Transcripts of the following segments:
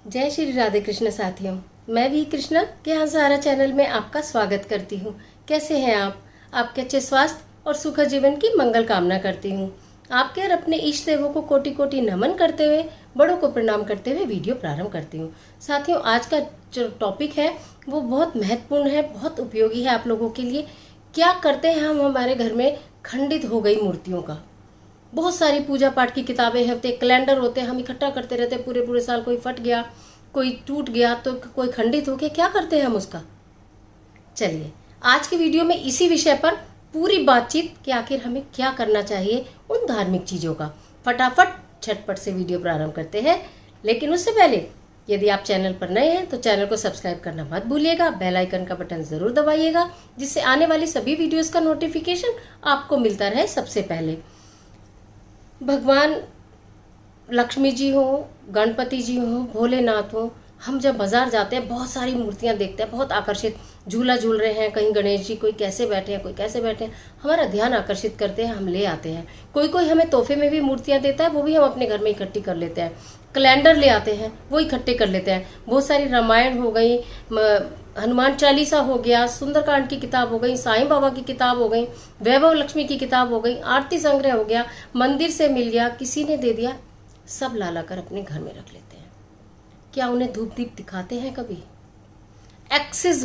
जय श्री राधे कृष्ण साथियों। मैं भी कृष्णा के हंसारा चैनल में आपका स्वागत करती हूँ। कैसे हैं आप? आपके अच्छे स्वास्थ्य और सुखद जीवन की मंगल कामना करती हूँ। आपके और अपने इष्ट देवों को कोटि कोटि नमन करते हुए, बड़ों को प्रणाम करते हुए वीडियो प्रारंभ करती हूँ। साथियों, आज का जो टॉपिक है वो बहुत महत्वपूर्ण है, बहुत उपयोगी है आप लोगों के लिए। क्या करते हैं हम हमारे घर में खंडित हो गई मूर्तियों का? बहुत सारी पूजा पाठ की किताबें होते, कैलेंडर होते हैं, हम इकट्ठा करते रहते हैं पूरे पूरे साल। कोई फट गया, कोई टूट गया, तो कोई खंडित हो गया, क्या करते हैं हम उसका? चलिए आज के वीडियो में इसी विषय पर पूरी बातचीत कि आखिर हमें क्या करना चाहिए उन धार्मिक चीजों का। फटाफट झटपट से वीडियो प्रारंभ करते हैं। लेकिन उससे पहले यदि आप चैनल पर नए हैं तो चैनल को सब्सक्राइब करना मत भूलिएगा। बेल आइकन का बटन जरूर दबाइएगा, जिससे आने वाली सभी वीडियोस का नोटिफिकेशन आपको मिलता रहे सबसे पहले। भगवान लक्ष्मी जी हो, गणपति जी हो, भोलेनाथ हो, हम जब बाजार जाते हैं बहुत सारी मूर्तियां देखते हैं, बहुत आकर्षित झूला झूल रहे हैं, कहीं गणेश जी कोई कैसे बैठे हैं, कोई कैसे बैठे हैं, हमारा ध्यान आकर्षित करते हैं, हम ले आते हैं। कोई कोई हमें तोहफे में भी मूर्तियां देता है, वो भी हम अपने घर में इकट्ठी कर लेते हैं। कैलेंडर ले आते हैं, वो इकट्ठे कर लेते हैं। बहुत सारी रामायण हो गई, हनुमान चालीसा हो गया, सुंदरकांड की किताब हो गई, साईं बाबा की किताब हो गई, वैभव लक्ष्मी की किताब हो गई, आरती संग्रह हो गया, मंदिर से मिल गया, किसी ने दे दिया, सब ला ला कर अपने घर में रख लेते हैं। क्या उन्हें धूप दीप दिखाते हैं कभी? एक्सेस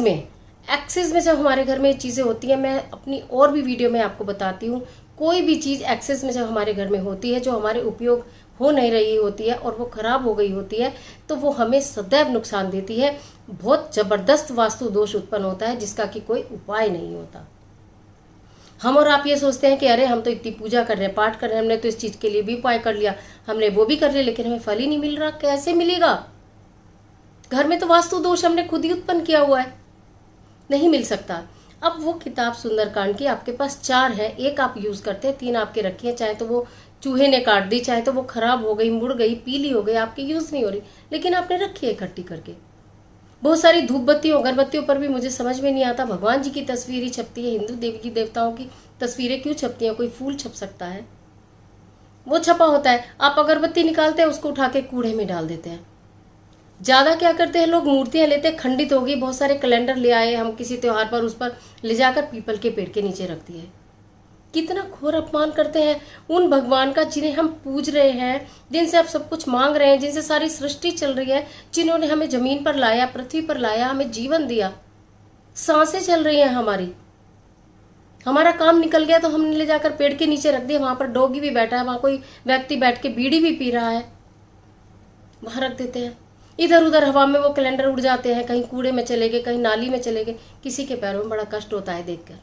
में जब हमारे घर में ये चीजें होती हैं, मैं अपनी और भी वीडियो में आपको बताती हूँ, कोई भी चीज एक्सेस में जब हमारे घर में होती है, जो हमारे उपयोग हो नहीं रही होती है और वो खराब हो गई होती है, तो वो हमें सदैव नुकसान देती है। बहुत जबरदस्त वास्तु दोष उत्पन्न होता है, जिसका कि कोई उपाय नहीं होता। हम और आप ये सोचते हैं कि अरे हम तो इतनी पूजा कर रहे हैं, पाठ कर रहे हैं, हमने तो इस चीज के लिए भी उपाय कर लिया, हमने वो भी कर लिया, लेकिन हमें फल ही नहीं मिल रहा। कैसे मिलेगा? घर में तो वास्तु दोष हमने खुद ही उत्पन्न किया हुआ है, नहीं मिल सकता। अब वो किताब सुंदरकांड की आपके पास 4 है, एक आप यूज करते हैं, 3 आपके रखी है, चाहे तो वो चूहे ने काट दी, चाहे तो वो खराब हो गई, मुड़ गई, पीली हो गई, आपकी यूज नहीं हो रही, लेकिन आपने रखी है इकट्ठी करके। बहुत सारी धूप बत्तियों, अगरबत्तियों पर भी मुझे समझ में नहीं आता, भगवान जी की तस्वीर ही छपती है, हिंदू देवी देवताओं की तस्वीरें क्यों छपती हैं? कोई फूल छप सकता है, वो छपा होता है। आप अगरबत्ती निकालते हैं, उसको उठा के कूड़े में डाल देते हैं। ज्यादा क्या करते हैं लोग, मूर्तियां लेते हैं, खंडित हो गई, बहुत सारे कैलेंडर ले आए हम किसी त्योहार पर, उस पर ले जाकर पीपल के पेड़ के नीचे रख दिए। कितना घोर अपमान करते हैं उन भगवान का जिन्हें हम पूज रहे हैं, जिनसे आप सब कुछ मांग रहे हैं, जिनसे सारी सृष्टि चल रही है, जिन्होंने हमें जमीन पर लाया, पृथ्वी पर लाया, हमें जीवन दिया, सांसें चल रही हैं हमारी। हमारा काम निकल गया तो हमने ले जाकर पेड़ के नीचे रख दिया, वहां पर डॉगी भी बैठा है, वहां कोई व्यक्ति बैठ के बीड़ी भी पी रहा है, वहां रख देते हैं। इधर उधर हवा में वो कैलेंडर उड़ जाते हैं, कहीं कूड़े में चले गए, कहीं नाली में चले गए। किसी के पैरों में बड़ा कष्ट होता है देखकर।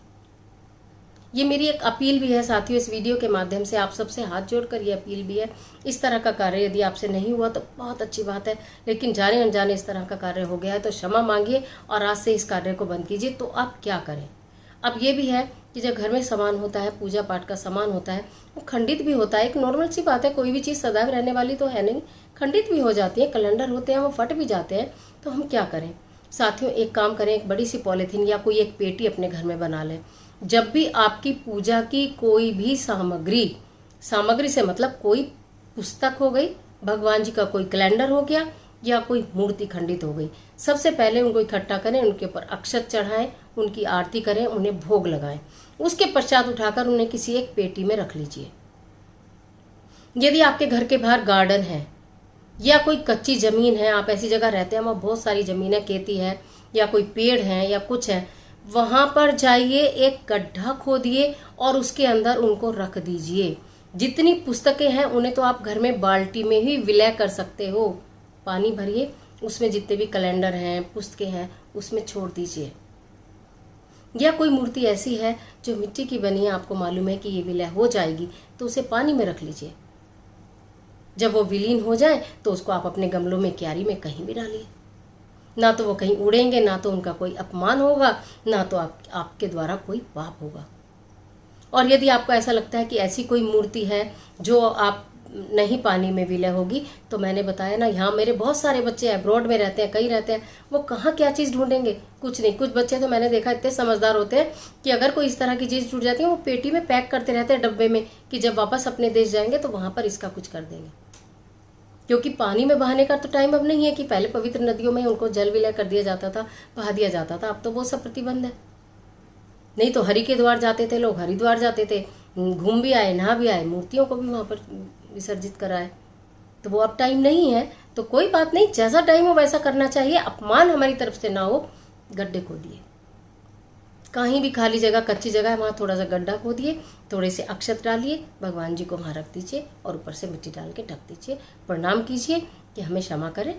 ये मेरी एक अपील भी है साथियों, इस वीडियो के माध्यम से आप सबसे हाथ जोड़कर ये अपील भी है, इस तरह का कार्य यदि आपसे नहीं हुआ तो बहुत अच्छी बात है, लेकिन जाने अनजाने इस तरह का कार्य हो गया है तो क्षमा मांगिए और आज से इस कार्य को बंद कीजिए। तो आप क्या करें? अब ये भी है कि जब घर में सामान होता है, पूजा पाठ का सामान होता है, वो खंडित भी होता है। एक नॉर्मल सी बात है, कोई भी चीज़ सदैव रहने वाली तो है नहीं, खंडित भी हो जाती है। कैलेंडर होते हैं वो फट भी जाते हैं, तो हम क्या करें? साथियों, एक काम करें, एक बड़ी सी पॉलीथीन या कोई एक पेटी अपने घर में बना लें। जब भी आपकी पूजा की कोई भी सामग्री से मतलब कोई पुस्तक हो गई, भगवान जी का कोई कैलेंडर हो गया या कोई मूर्ति खंडित हो गई, सबसे पहले उनको इकट्ठा करें, उनके ऊपर अक्षत चढ़ाएं, उनकी आरती करें, उन्हें भोग लगाएं। उसके पश्चात उठाकर उन्हें किसी एक पेटी में रख लीजिए। यदि आपके घर के बाहर गार्डन है या कोई कच्ची जमीन है, आप ऐसी जगह रहते हैं वहाँ बहुत सारी जमीन है, खेती है या कोई पेड़ है या कुछ है, वहां पर जाइए, एक गड्ढा खोदिए और उसके अंदर उनको रख दीजिए। जितनी पुस्तकें हैं उन्हें तो आप घर में बाल्टी में ही विलय कर सकते हो, पानी भरिए, उसमें जितने भी कैलेंडर हैं, पुस्तकें हैं, उसमें छोड़ दीजिए। या कोई मूर्ति ऐसी है जो मिट्टी की बनी है, आपको मालूम है कि ये विलय हो जाएगी, तो उसे पानी में रख लीजिए। जब वो विलीन हो जाए तो उसको आप अपने गमलों में, क्यारी में, कहीं भी डालिए। ना तो वो कहीं उड़ेंगे, ना तो उनका कोई अपमान होगा, ना तो आपके द्वारा कोई पाप होगा। और यदि आपको ऐसा लगता है कि ऐसी कोई मूर्ति है जो आप नहीं पानी में विलय होगी, तो मैंने बताया ना, यहाँ मेरे बहुत सारे बच्चे अब्रॉड में रहते हैं, कहीं रहते हैं, वो कहाँ क्या चीज़ ढूंढेंगे? कुछ नहीं। कुछ बच्चे तो मैंने देखा इतने समझदार होते हैं कि अगर कोई इस तरह की चीज़ टूट जाती है, वो पेटी में पैक करते रहते हैं डब्बे में, कि जब वापस अपने देश जाएंगे तो वहाँ पर इसका कुछ कर देंगे। क्योंकि पानी में बहाने का तो टाइम अब नहीं है कि पहले पवित्र नदियों में उनको जल विलय कर दिया जाता था, बहा दिया जाता था। अब तो वो सब प्रतिबंध है। नहीं तो हरि के द्वार जाते थे लोग, हरिद्वार जाते थे, घूम भी आए, नहा भी आए, मूर्तियों को भी वहां पर विसर्जित कराए। तो वो अब टाइम नहीं है, तो कोई बात नहीं, जैसा टाइम हो वैसा करना चाहिए। अपमान हमारी तरफ से ना हो। गड्ढे खोदिए, कहीं भी खाली जगह, कच्ची जगह है वहां थोड़ा सा गड्ढा खोदिए, थोड़े से अक्षत डालिए, भगवान जी को वहां रख दीजिए और ऊपर से मिट्टी डाल के ढक दीजिए। प्रणाम कीजिए कि हमें क्षमा करें।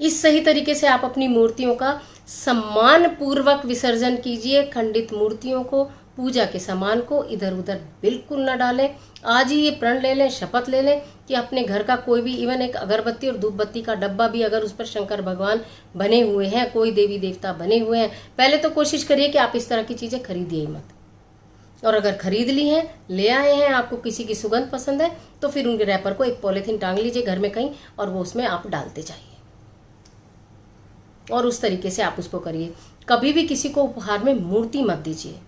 इस सही तरीके से आप अपनी मूर्तियों का सम्मान पूर्वक विसर्जन कीजिए। खंडित मूर्तियों को, पूजा के सामान को इधर उधर बिल्कुल न डालें। आज ही ये प्रण ले लें, शपथ ले लें कि अपने घर का कोई भी, इवन एक अगरबत्ती और धूप बत्ती का डब्बा भी अगर उस पर शंकर भगवान बने हुए हैं, कोई देवी देवता बने हुए हैं, पहले तो कोशिश करिए कि आप इस तरह की चीजें खरीदिए ही मत। और अगर खरीद ली हैं, ले आए हैं, आपको किसी की सुगंध पसंद है, तो फिर उनके रैपर को एक पॉलिथीन टांग लीजिए घर में कहीं, और वो उसमें आप डालते जाइए और उस तरीके से आप उसको करिए। कभी भी किसी को उपहार में मूर्ति मत दीजिए।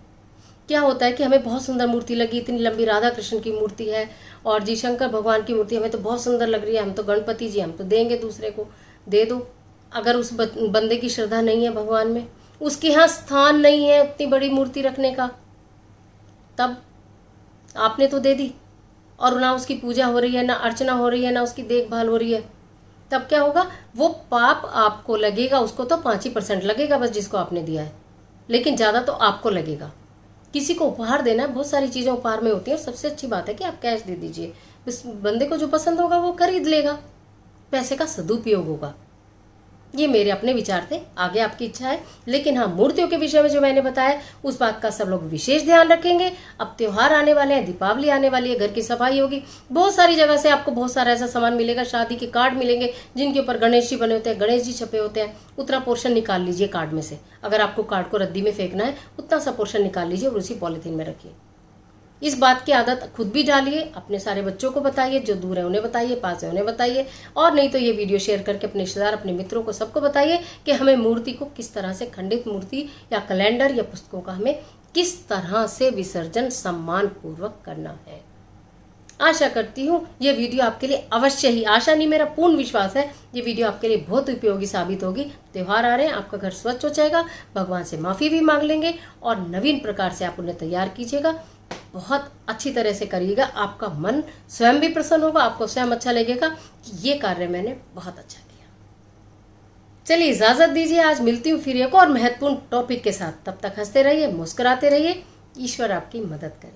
क्या होता है कि हमें बहुत सुंदर मूर्ति लगी, इतनी लंबी राधा कृष्ण की मूर्ति है, और जी शंकर भगवान की मूर्ति हमें तो बहुत सुंदर लग रही है, हम तो गणपति जी, हम तो देंगे दूसरे को, दे दो। अगर उस बंदे की श्रद्धा नहीं है भगवान में, उसके यहाँ स्थान नहीं है इतनी बड़ी मूर्ति रखने का, तब आपने तो दे दी और ना उसकी पूजा हो रही है, ना अर्चना हो रही है, ना उसकी देखभाल हो रही है, तब क्या होगा? वो पाप आपको लगेगा। उसको तो 5% लगेगा बस, जिसको आपने दिया है, लेकिन ज्यादा तो आपको लगेगा। किसी को उपहार देना है, बहुत सारी चीजें उपहार में होती है, और सबसे अच्छी बात है कि आप कैश दे दीजिए। इस बंदे को जो पसंद होगा वो खरीद लेगा, पैसे का सदुपयोग होगा। ये मेरे अपने विचार थे, आगे आपकी इच्छा है। लेकिन हाँ, मूर्तियों के विषय में जो मैंने बताया उस बात का सब लोग विशेष ध्यान रखेंगे। अब त्योहार आने वाले हैं, दीपावली आने वाली है, घर की सफाई होगी, बहुत सारी जगह से आपको बहुत सारा ऐसा सामान मिलेगा। शादी के कार्ड मिलेंगे जिनके ऊपर गणेश जी बने होते हैं, गणेश जी छपे होते हैं। उतना पोर्शन निकाल लीजिए कार्ड में से। अगर आपको कार्ड को रद्दी में फेंकना है, उतना सा पोर्शन निकाल लीजिए और उसी पॉलिथीन में रखिए। इस बात की आदत खुद भी डालिए, अपने सारे बच्चों को बताइए, जो दूर है उन्हें बताइए, पास है उन्हें बताइए, और नहीं तो ये वीडियो शेयर करके अपने रिश्तेदार, अपने मित्रों को, सबको बताइए कि हमें मूर्ति को किस तरह से, खंडित मूर्ति या कैलेंडर या पुस्तकों का हमें किस तरह से विसर्जन सम्मान पूर्वक करना है। आशा करती हूँ ये वीडियो आपके लिए अवश्य ही, आशा नहीं मेरा पूर्ण विश्वास है, ये वीडियो आपके लिए बहुत उपयोगी साबित होगी। त्योहार आ रहे हैं, आपका घर स्वच्छ हो जाएगा, भगवान से माफी भी मांग लेंगे और नवीन प्रकार से आप उन्हें तैयार कीजिएगा। बहुत अच्छी तरह से करिएगा, आपका मन स्वयं भी प्रसन्न होगा, आपको स्वयं अच्छा लगेगा कि ये कार्य मैंने बहुत अच्छा किया। चलिए इजाजत दीजिए, आज मिलती हूँ फिर एक और महत्वपूर्ण टॉपिक के साथ। तब तक हंसते रहिए, मुस्कुराते रहिए, ईश्वर आपकी मदद करे।